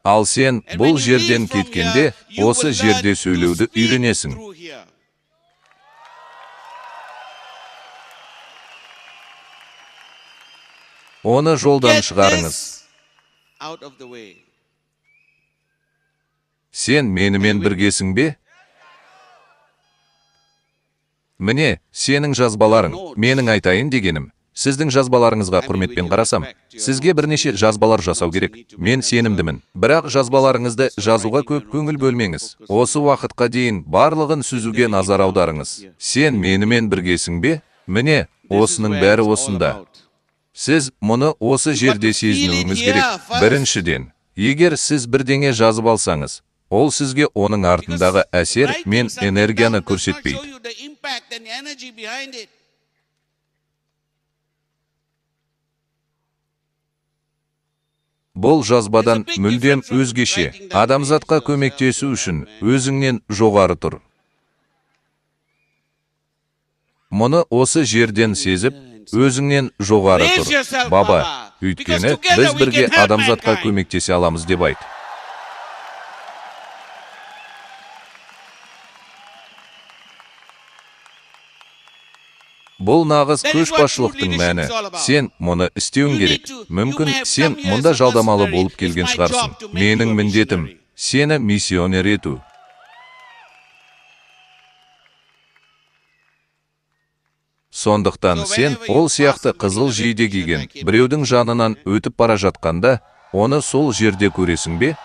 [SPEAKER 2] Ал сен бұл жерден кеткенде, осы жерде сөйлеуді үйренесің. Оны жолдан шығарыңыз. Сен менімен біргесің бе? Міне, сенің жазбаларың, менің айтайын дегенім. Сіздің жазбаларыңызға құрметпен қарасам, сізге бірнеше жазбалар жасау керек. Мен сенімдімін. Бірақ жазбаларыңызды жазуға көп көңіл бөлмеңіз. Осы уақытқа дейін барлығын сүзуге назар аударыңыз. Сен менімен біргесің бе? Міне, осының бәрі осында. Сіз мұны осы жерде сезінуіңіз керек. Біріншіден, егер сіз бірдеңе жазып алсаңыз, ол сізге оның артындағы әсер мен энергияны көрсетпейді. Бұл жазбадан мүлдем өзгеше, адамзатқа көмектесу үшін өзіңнен жоғары тұр. Мұны осы жерден сезіп, өзіңнен жоғары тұр. Баба, өйткені біз бірге адамзатқа көмектесе аламыз деп айт. Бұл нағыз көшбасшылықтың мәні. Сен мұны істеуің керек. Мүмкін сен мұнда жалдамалы болып келген шығарсың. Менің міндетім сені миссионер ету. Сондықтан сен ол сияқты қызыл жейде киген біреудің жанынан өтіп бара жатқанда, оны сол жерде көресің бе?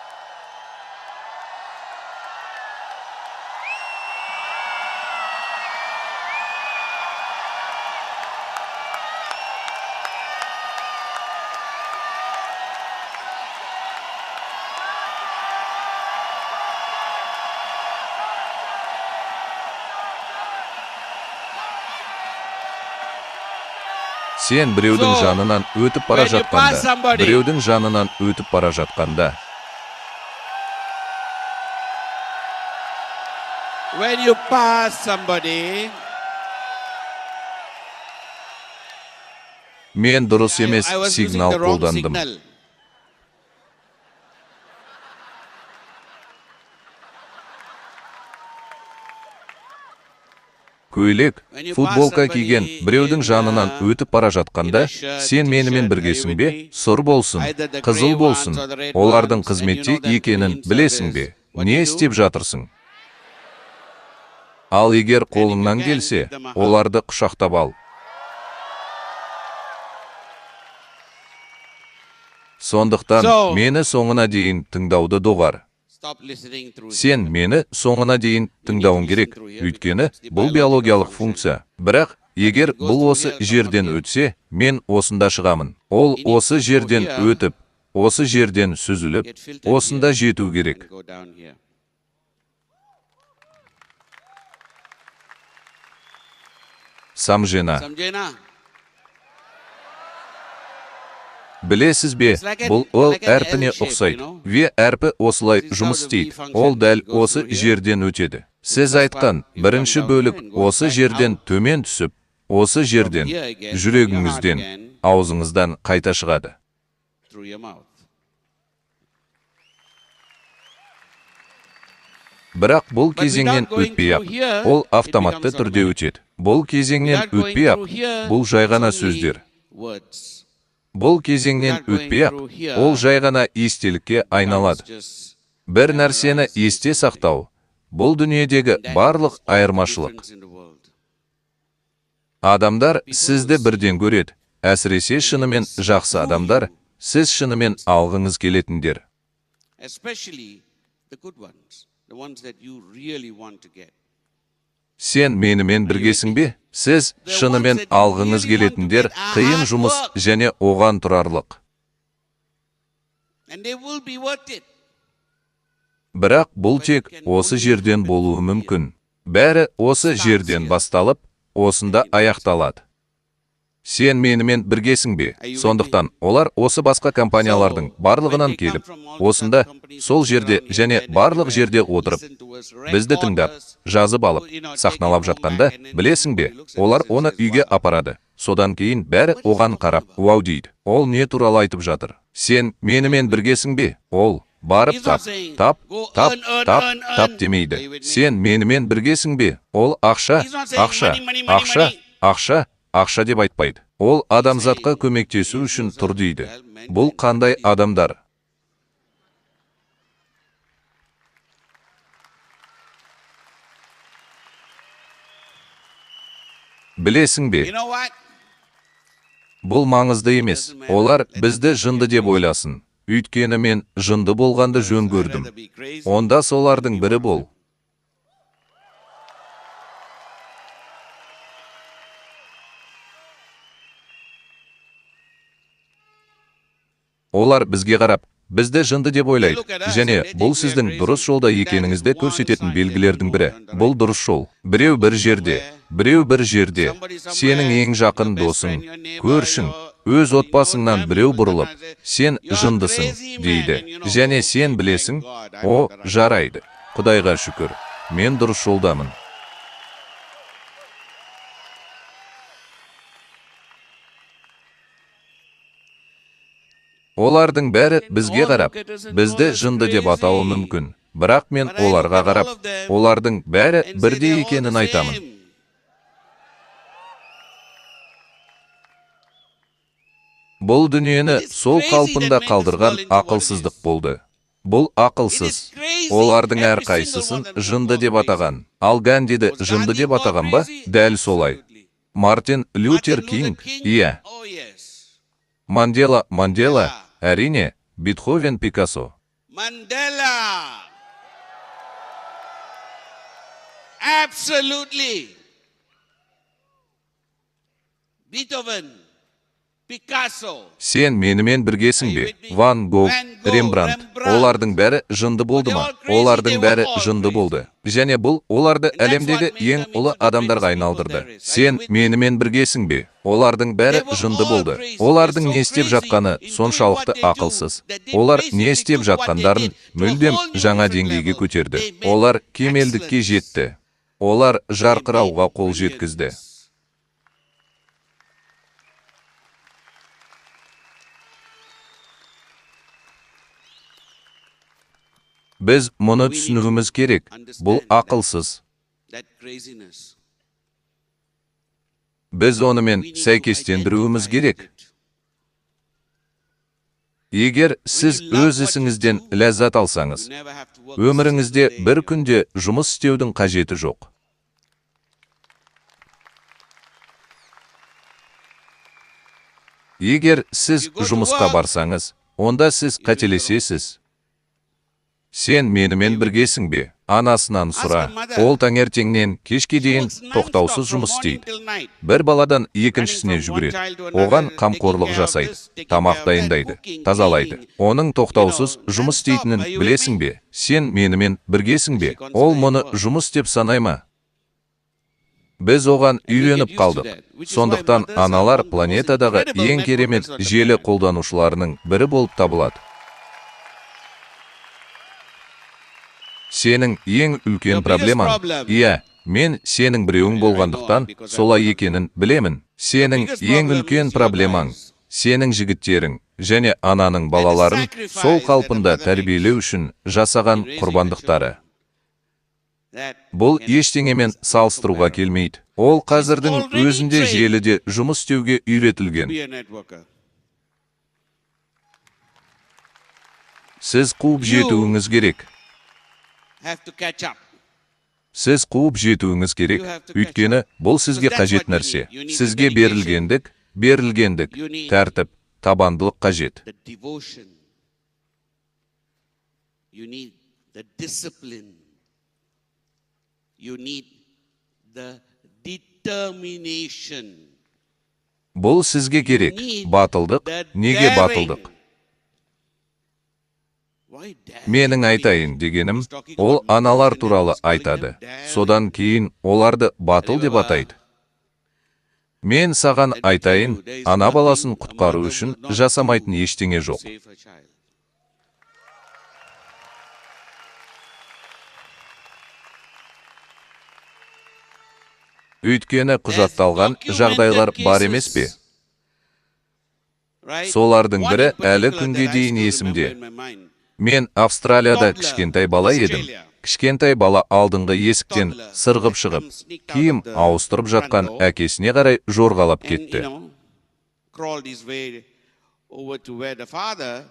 [SPEAKER 2] Сен біреудің жанынан өтіп бара жатқанда, біреудің жанынан өтіп бара жатқанда. Мен дұрыс емес сигнал қолдандым. Көйлек, футболка киген біреудің жанынан өтіп бара жатқанда, сен менімен біргесің бе? Сұр болсын, қызыл болсын, олардың қызметте екенін білесің бе? Не істеп жатырсың? Ал егер қолыңнан келсе, оларды құшақтап ал. Сондықтан мені соңына дейін тыңдауды доғар. Сен мені соңына дейін тыңдауың керек, өйткені бұл биологиялық функция. Бірақ, егер бұл осы жерден өтсе, мен осында шығамын. Ол осы жерден өтіп, осы жерден сүзіліп, осында жету керек. Самжена. Білесіз бе, бұл ол әрпіне ұқсайды. Ве әрпі осылай жұмыс істейді. Ол дәл осы жерден өтеді. Сіз айтқан бірінші бөлік осы жерден төмен түсіп, осы жерден, жүрегіңізден, аузыңыздан қайта шығады. Бірақ бұл кезеңнен өтпей-ақ, ол автоматты түрде өтеді. Бұл кезеңнен өтпей-ақ, бұл жай ғана сөздер. Бұл кезеңнен өтпей-ақ, ол жай ғана естелікке айналады. Бір нәрсені есте сақтау, бұл дүниедегі барлық айырмашылық. Адамдар сізді бірден көреді, әсіресе шынымен жақсы адамдар, сіз шынымен алғыңыз келетіндер. Сен менімен біргесің бе? Сіз шынымен алғыңыз келетіндер, қиын жұмыс және оған тұрарлық. Бірақ бұл тек осы жерден болуы мүмкін. Бәрі осы жерден басталып, осында аяқталады. Сен менімен біргесің бе? Сондықтан олар осы басқа компаниялардың барлығынан келіп, осында, сол жерде және барлық жерде отырып, бізді тыңдап, жазып алып, сахналап жатқанда, білесің бе, олар оны үйге апарады. Содан кейін бәрі оған қарап, вау дейді. Ол не туралы айтып жатыр? Сен менімен біргесің бе? Ол барып тап демейді. Сен менімен біргесің бе? Ол ақша деп айтпайды. Ол адамзатқа көмектесу үшін тұр дейді. Бұл қандай адамдар? Білесің бе? Бұл маңызды емес. Олар бізді жынды деп ойласын. Өйткені мен жынды болғанды жөн көрдім. Онда солардың бірі бол. Олар бізге қарап, бізді жынды деп ойлайды. Және бұл сіздің дұрыс жолда екеніңізді көрсететін белгілердің бірі. Бұл дұрыс жол. Біреу бір жерде, сенің ең жақын досың, көршің, өз отбасыңнан біреу бұрылып, сен жындысың, дейді. Және сен білесің, о, жарайды. Құдайға шүкір, мен дұрыс жолдамын. Олардың бәрі бізге қарап, бізді жынды деп атауы мүмкін. Бірақ мен оларға қарап, олардың бәрі бірдей екенін айтамын. Бұл дүниені сол қалпында қалдырған ақылсыздық болды. Бұл ақылсыз. Олардың әрқайсысын жынды деп атаған. Ал Гандиді жынды деп атаған ба? Дәл солай. Мартин Лютер Кинг, иә. Мандела, әрине, Бетховен, Пикассо.
[SPEAKER 1] Mandela. Absolutely. Beethoven, Picasso.
[SPEAKER 2] Сен менімен біргесің бе? Ван Гог, Рембрандт. Олардың бәрі жынды болды ма? Олардың бәрі жынды болды. Және бұл оларды әлемдегі ең ұлы адамдарға айналдырды. Сен менімен біргесің бе? Олардың бәрі жынды болды. Олардың не істеп жатқаны соншалықты ақылсыз. Олар не істеп жатқандарын мүлдем жаңа деңгейге көтерді. Олар кемелдікке жетті. Олар жарқырауға қол жеткізді. Біз мұны түсінуіміз керек. Бұл ақылсыз. Біз онымен сәйкестендіруіміз керек. Егер сіз өз ісіңізден ләззат алсаңыз, өміріңізде бір күнде жұмыс істеудің қажеті жоқ. Егер сіз жұмысқа барсаңыз, онда сіз қателесесіз. Сен менімен біргесің бе? Анасынан сұра. Ол таңертеңнен кешке дейін тоқтаусыз жұмыс істейді. Бір баладан екіншісіне жүгіреді. Оған қамқорлық жасайды, тамақ дайындайды, тазалайды. Оның тоқтаусыз жұмыс істейтінін білесің бе? Сен менімен біргесің бе? Ол мұны жұмыс деп санай ма? Біз оған үйреніп қалдық. Сондықтан аналар планетадағы ең керемет желі қолданушыларының бірі болып табылады. Сенің ең үлкен проблемаң, иә, мен сенің біреуің болғандықтан солай екенін білемін. Сенің ең үлкен проблемаң, сенің жігіттерің және ананың балаларын сол қалпында тәрбиелеу үшін жасаған құрбандықтары.
[SPEAKER 1] that
[SPEAKER 2] Бұл
[SPEAKER 1] can
[SPEAKER 2] ештеңемен салыстыруға келмейді. Ол қазірдің
[SPEAKER 1] already
[SPEAKER 2] өзінде
[SPEAKER 1] trained
[SPEAKER 2] желіде жұмыс істеуге үйретілген.
[SPEAKER 1] be a networker.
[SPEAKER 2] Сіз қуып жетуіңіз керек.
[SPEAKER 1] Have to catch up.
[SPEAKER 2] Сіз қуып жетуіңіз керек. Өйткені бұл сізге қажет нәрсе. Сізге берілгендік, тәртіп, табандылық қажет.
[SPEAKER 1] The devotion. You need the discipline. You need the determination.
[SPEAKER 2] Бұл сізге керек. Батылдық. Неге батылдық?
[SPEAKER 1] Why daring?
[SPEAKER 2] Менің айтайын дегенім, ол аналар туралы айтады. Содан кейін оларды батыл деп атайды. Мен саған айтайын, ана баласын құтқару үшін жасамайтын ештеңе жоқ.
[SPEAKER 1] Save a child.
[SPEAKER 2] Өйткені құжатталған жағдайлар бар емес пе?
[SPEAKER 1] Right?
[SPEAKER 2] Солардың
[SPEAKER 1] One
[SPEAKER 2] бірі
[SPEAKER 1] in particular
[SPEAKER 2] әлі
[SPEAKER 1] that
[SPEAKER 2] күнге
[SPEAKER 1] I
[SPEAKER 2] дейін
[SPEAKER 1] still
[SPEAKER 2] есімде.
[SPEAKER 1] remember in my mind.
[SPEAKER 2] Мен Австралияда кішкентай бала едім. Кішкентай бала алдыңғы есіктен сырғып шығып, киім ауыстырып жатқан әкесіне қарай жорғалап
[SPEAKER 1] And,
[SPEAKER 2] кетті.
[SPEAKER 1] crawled his way over to where the father,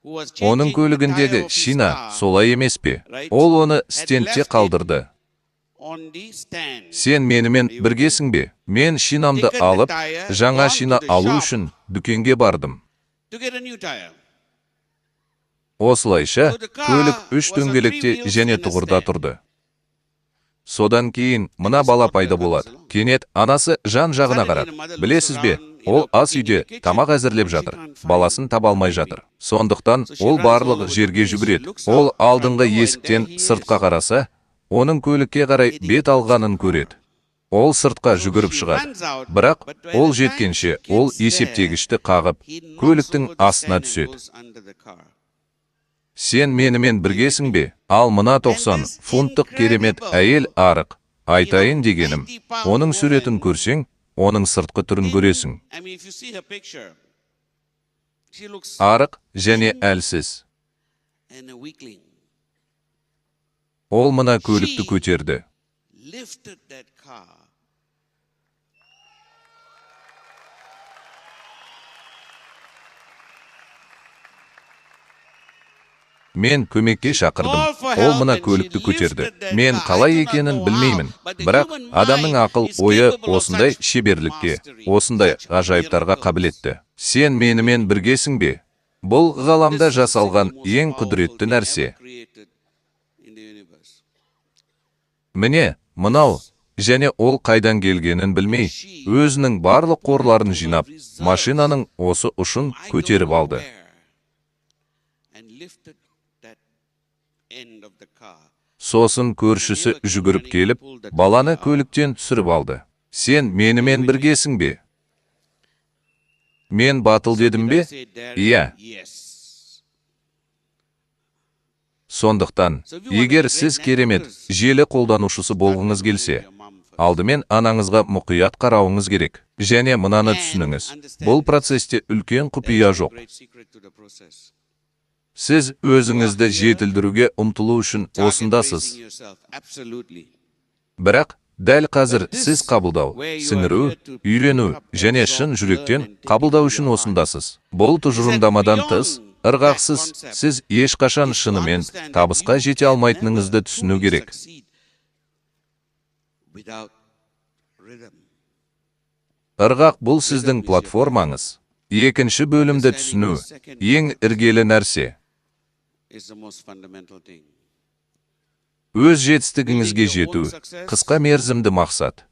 [SPEAKER 1] who was
[SPEAKER 2] Оның
[SPEAKER 1] changing the
[SPEAKER 2] көлігіндегі
[SPEAKER 1] tire of his
[SPEAKER 2] шина
[SPEAKER 1] car
[SPEAKER 2] солай емес пе? Ол оны стендте қалдырды.
[SPEAKER 1] on the stand.
[SPEAKER 2] Сен менімен біргесің бе? Мен шинамды алып, жаңа шина алу үшін дүкенге бардым.
[SPEAKER 1] To get a new tire.
[SPEAKER 2] Осылайша, көлік үш дөңгелекте және тұғырда тұрды. Содан кейін мына бала пайда болады. Кенет анасы жан-жағына қарады. Білесіз бе, ол ас үйде тамақ әзірлеп жатыр. Баласын таба алмай жатыр. Сондықтан ол барлық жерге жүгіреді. Ол алдыңғы есіктен сыртқа қараса, оның көлікке қарай бет алғанын көреді. Ол сыртқа жүгіріп шығады. Бірақ ол жеткенше ол есептегішті қағып, көліктің астына түседі. Сен менімен біргесің бе? Ал мына 90 фунттық керемет әйел арық. Айтайын дегенім, оның суретін көрсең, оның сыртқы түрін көресің.
[SPEAKER 1] I mean, if you see her picture, she looks
[SPEAKER 2] Арық және әлсіз.
[SPEAKER 1] and a weakling.
[SPEAKER 2] Ол мына көлікті көтерді.
[SPEAKER 1] Lifted that car.
[SPEAKER 2] Мен көмекке шақырдым. Ол мына көлікті көтерді. Мен қалай екенін білмеймін. Бірақ адамның ақыл ойы осындай шеберлікке, осындай ғажайыптарға қабілетті. Сен менімен біргесің бе? Бұл ғаламда жасалған ең құдіретті нәрсе.
[SPEAKER 1] Created in the universe.
[SPEAKER 2] Міне, мынау, және ол қайдан келгенін білмей, өзінің барлық қорларын жинап, машинаның осы ұшын көтеріп алды.
[SPEAKER 1] And lifted that end of the car.
[SPEAKER 2] Сосын көршісі жүгіріп келіп, баланы көліктен түсіріп алды. Сен менімен біргесің бе? Мен батыл дедім бе?
[SPEAKER 1] Say daring?
[SPEAKER 2] Иә.
[SPEAKER 1] Yes.
[SPEAKER 2] Сондықтан, егер сіз керемет желі қолданушысы болғыңыз келсе, алдымен анаңызға мұқият қарауыңыз керек. Және мынаны түсініңіз. Бұл процесте үлкен құпия жоқ.
[SPEAKER 1] Great secret to the process.
[SPEAKER 2] Сіз өзіңізді жетілдіруге ұмтылу үшін осындасыз.
[SPEAKER 1] Raising yourself. Absolutely.
[SPEAKER 2] Бірақ дәл қазір сіз қабылдау, сіңіру, үйрену және шын жүректен қабылдау үшін осындасыз. Бұл тұжырымдамадан тыс, ырғақсыз, сіз ешқашан шынымен табысқа жете алмайтыныңызды түсіну керек.
[SPEAKER 1] Without rhythm.
[SPEAKER 2] Ырғақ бұл сіздің платформаңыз. Екінші бөлімді түсіну, ең іргелі нәрсе.
[SPEAKER 1] Is the most fundamental thing.
[SPEAKER 2] Өз жетістігіңізге жету, қысқа мерзімді мақсат.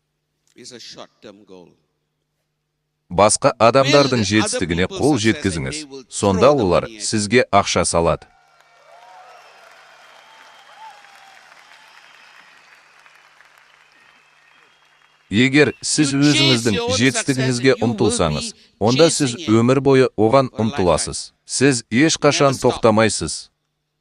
[SPEAKER 1] Is a short-term goal.
[SPEAKER 2] Басқа адамдардың жетістігіне қол жеткізіңіз. Сонда олар сізге ақша салады. Егер сіз өзіңіздің жетістігіңізге ұмтылсаңыз, онда сіз өмір бойы оған ұмтыласыз. Сіз ешқашан тоқтамайсыз.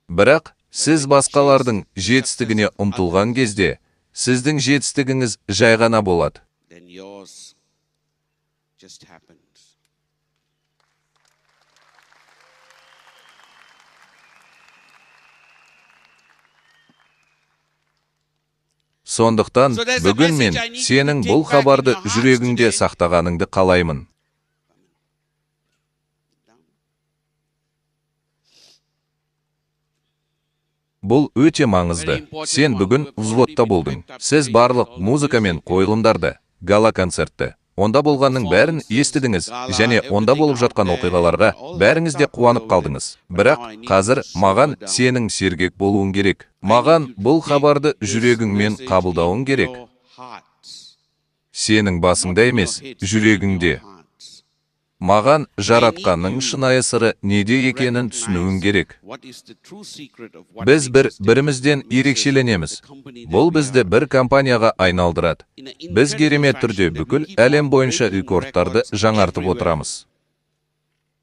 [SPEAKER 2] Бірақ сіз басқалардың жетістігіне ұмтылған кезде, сіздің жетістігіңіз жай ғана болады.
[SPEAKER 1] Then yours just happens.
[SPEAKER 2] Сондықтан бүгін мен сенің бұл хабарды жүрегіңде сақтағаныңды қалаймын. Бұл өте маңызды. Сен бүгін взводта болдың. Сіз барлық музыка мен қойылымдарды, гала-концертті, онда болғанның бәрін естідіңіз, және онда болып жатқан оқиғаларға бәріңіз де қуанып қалдыңыз. Бірақ қазір маған сенің сергек болуың керек. Маған бұл хабарды жүрегіңмен қабылдауың керек. Сенің басыңда емес, жүрегіңде. Маған жаратқанның шынайы сыры неде екенін түсінуің керек. Біз бірімізден ерекшеленеміз. Бұл бізді бір компанияға айналдырады. Біз керемет түрде бүкіл әлем бойынша рекордтарды жаңартып отырамыз.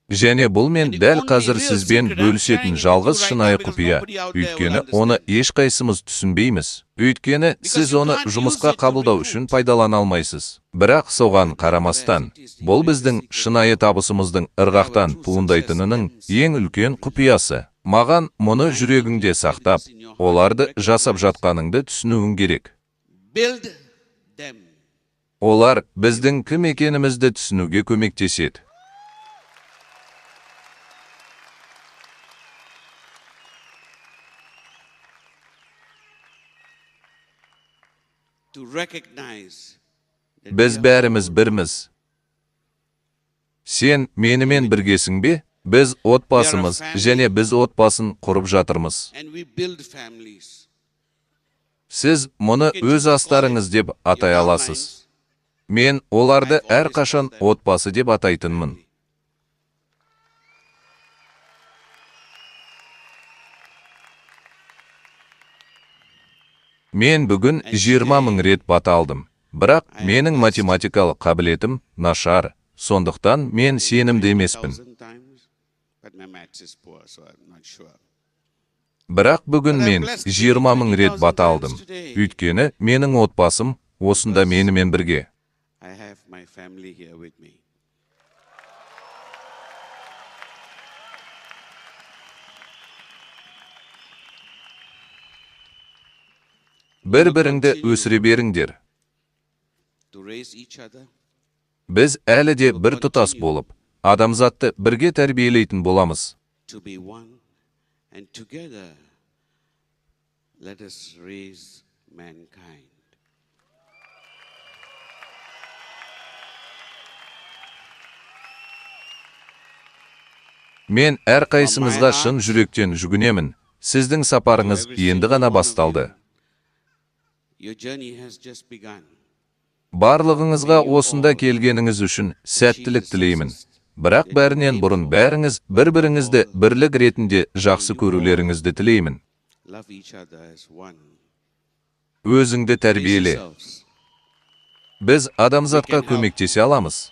[SPEAKER 2] Және бұл мен дәл қазір сізбен бөлісетін жалғыз шынайы құпия. Өйткені оны ешқайсымыз түсінбейміз. Өйткені сіз оны жұмысқа қабылдау үшін пайдалана алмайсыз. Бірақ соған қарамастан, бұл біздің шынайы табысымыздың ырғақтан туындайтынының ең үлкен құпиясы. Маған мұны жүрегіңде сақтап, оларды жасап жатқаныңды түсінуің керек. Олар біздің кім екенімізді түсінуге көмектеседі. Біз бәріміз бірміз. Сен менімен біргесің бе? Біз отбасымыз, және біз отбасын құрып жатырмыз. Сіз мұны өз астарыңыз деп атай аласыз. Мен оларды әрқашан отбасы деп атайтынмын. Мен бүгін 20 000 рет бата алдым. Бірақ менің математикалық қабілетім нашар. Сондықтан мен сенімді емеспін. Бірақ бүгін мен 20 000 рет бата алдым. Өйткені менің отбасым осында менімен бірге. Бір-біріңді өсіре беріңдер. Біз әлі де бір тұтас болып, адамзатты бірге тәрбиелейтін боламыз. Мен әрқайсымызға шын жүректен жүгінемін. Сіздің сапарыңыз енді ғана басталды. Барлығыңызға осында келгеніңіз үшін сәттілік тілеймін. Бірақ бәрінен бұрын бәріңіз бір-біріңізді бірлік ретінде жақсы көрулеріңізді тілеймін. Өзіңді тәрбиеле. Біз адамзатқа көмектесе аламыз.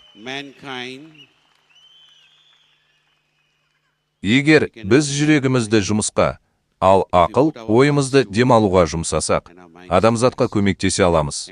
[SPEAKER 2] Егер біз жүрегімізді жұмысқа, ал ақыл ойымызды демалуға жұмсасақ, адамзатқа көмектесе аламыз.